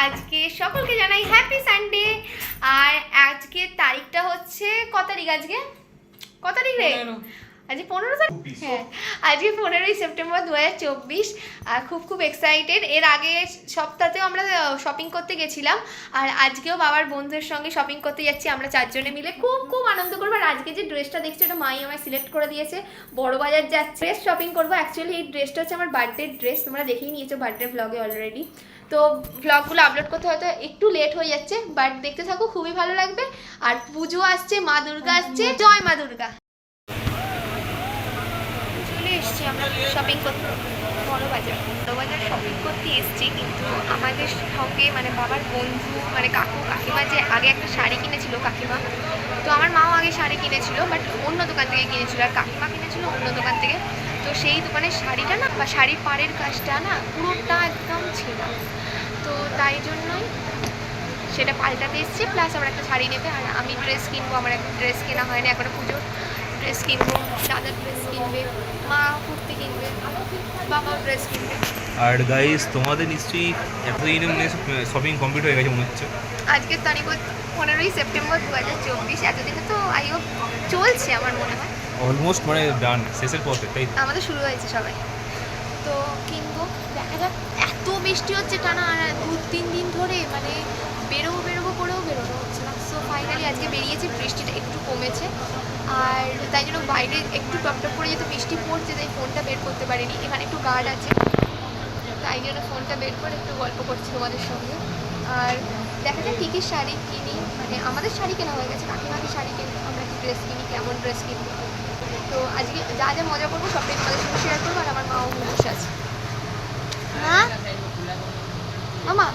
আজকে সকলকে জানাই হ্যাপি সানডে। আর আজকের তারিখটা হচ্ছে কত তারিখ? আজকে কত তারিখ রে? আজকে 15 তারিখ। হ্যাঁ, আজকে 15ই সেপ্টেম্বর 2024। আর খুব এক্সাইটেড। এর আগে সপ্তাহেও আমরা শপিং করতে গেছিলাম, আর আজকেও বাবার বন্ধুদের সঙ্গে শপিং করতে যাচ্ছি আমরা চারজনে মিলে। খুব আনন্দ করবো। আর আজকে যে ড্রেসটা দেখছি ওটা মাই আমায় সিলেক্ট করে দিয়েছে। বড় বাজার যাচ্ছে, ড্রেস শপিং করবো। অ্যাকচুয়ালি এই ড্রেসটা হচ্ছে আমার বার্থডে ড্রেস, তোমরা দেখেই নিয়েছো বার্থডে ব্লগে অলরেডি। তো ব্লগগুলো আপলোড করতে হয়তো একটু লেট হয়ে যাচ্ছে, বাট দেখতে থাকো, খুবই ভালো লাগবে। আর পুজো আসছে, মা দুর্গা আসছে, জয় মা দুর্গা। চলে এসছি আমরা শপিং করতে বড় বাজার শপিং করতে এসছি। কিন্তু আমাদের সঙ্গে মানে বাবার বন্ধু মানে কাকিমা যে আগে একটা শাড়ি কিনেছিল কাকিমা, তো আমার মাও আগে শাড়ি কিনেছিল বাট অন্য দোকান থেকে কিনেছিল, আর কাকিমা কিনেছিল অন্য দোকান থেকে। তো সেই দোকানের শাড়িটা না বা শাড়ির পাড়ের কাজটা না পুরোটা একদম ছিল, তো তাই জন্যই সেটা পাল্টাতে এসেছি। প্লাস আমার একটা শাড়ি নেবে, আর আমি ড্রেস কিনবো। আমার একটা ড্রেস কেনা হয়নি এখনো, পুজোর ড্রেস কিনবো, দাদার ড্রেস কিনবে, মা কুর্তি কিনবে, বাবাও ড্রেস কিনবে। আর গাইস তোমাদের নিশ্চয়ই এতদিনে মনে শপিং কমপ্লিট হয়ে গেছে মনে হচ্ছে। আজকের তারিখ 15ই সেপ্টেম্বর 2024। এতদিনে তো আইও চলছে আমার মনে হয়, অলমোস্ট মানে ডান, শেষের পথে। তাই আমাদের শুরু হয়েছে সবাই। তো কিনবো, দেখা যাক। এত বৃষ্টি হচ্ছে টানা 2-3 দিন ধরে, মানে বেরোবো করেও বেরোনো হচ্ছে না। সো ফাইনালি আজকে বেরিয়েছি, বৃষ্টিটা একটু কমেছে, আর তাই জন্য বাইরে একটু টপটপ করে যেহেতু বৃষ্টি পড়ছে তাই ফোনটা বের করতে পারিনি। এখানে একটু গার্ড আছে, তাই জন্য ফোনটা বের করে একটু গল্প করছি তোমাদের সঙ্গে। আর দেখা যাক কী কী শাড়ি কিনি, মানে আমাদের শাড়ি কেনা হয়ে গেছে, কাকিমাকে শাড়ি কিনি, আমরা কি ড্রেস কিনি, কেমন ড্রেস কিনবো। তো আজকে যা যা মজা করবো সবটাই তোমাদের সঙ্গে শেয়ার করবো। আর আমার মাও বসে আছে। হ্যাঁ মামা,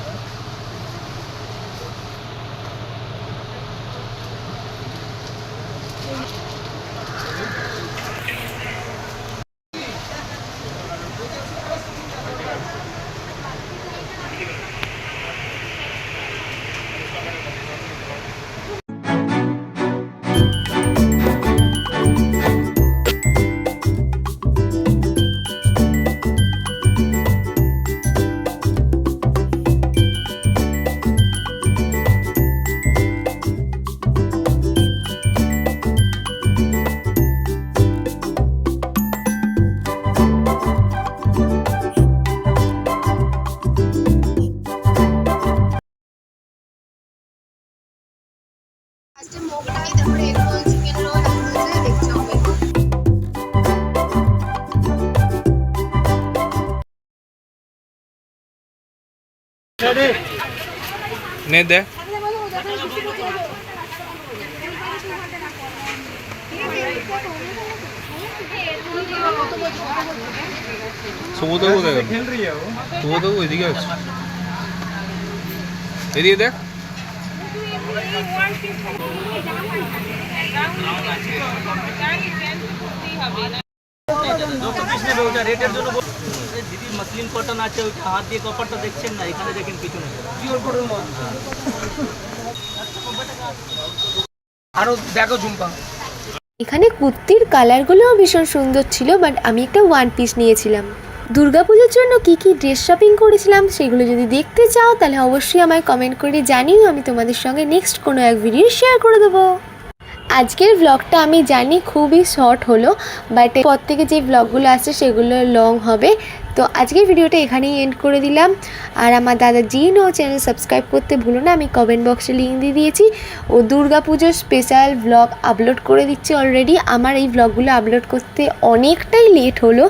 আজকে মোগলাই, তারপরে এগ রোল, চিকেন রোল আছে, দেখতে হবে। নে দে সমুদ্র কোথায় গেল? সমুদ্র ওইদিকে আছে, এদিকে দেখ। রেটের জন্য দিদি মসলিন কটন আছে, ওইটা হাত দিয়ে কপারটা দেখছেন না, এখানে দেখেন পিছনে আরো দেখো ঝুম্পা। এখানে কুর্তির কালারগুলোও ভীষণ সুন্দর ছিল, বাট আমি একটা ওয়ান পিস নিয়েছিলাম। দুর্গাপুজোর জন্য কি ড্রেস শপিং করেছিলাম সেগুলো যদি দেখতে চাও তাহলে অবশ্যই আমায় কমেন্ট করে জানিও, আমি তোমাদের সঙ্গে নেক্সট কোনো এক ভিডিও শেয়ার করে দেবো। আজকের ব্লগটা আমি জানি খুবই শর্ট হলো, বাট পর থেকে যে ব্লগগুলো আসছে সেগুলো লং হবে। তো আজকের ভিডিওটা এখানেই এন্ড করে দিলাম। আর আমার দাদা জিনো চ্যানেল সাবস্ক্রাইব করতে ভুলো না, আমি কমেন্ট বক্সে লিঙ্ক দিয়ে দিয়েছি। ও দুর্গাপুজোর স্পেশাল ব্লগ আপলোড করে দিচ্ছি অলরেডি। আমার এই ব্লগগুলো আপলোড করতে অনেকটাই লেট হলো।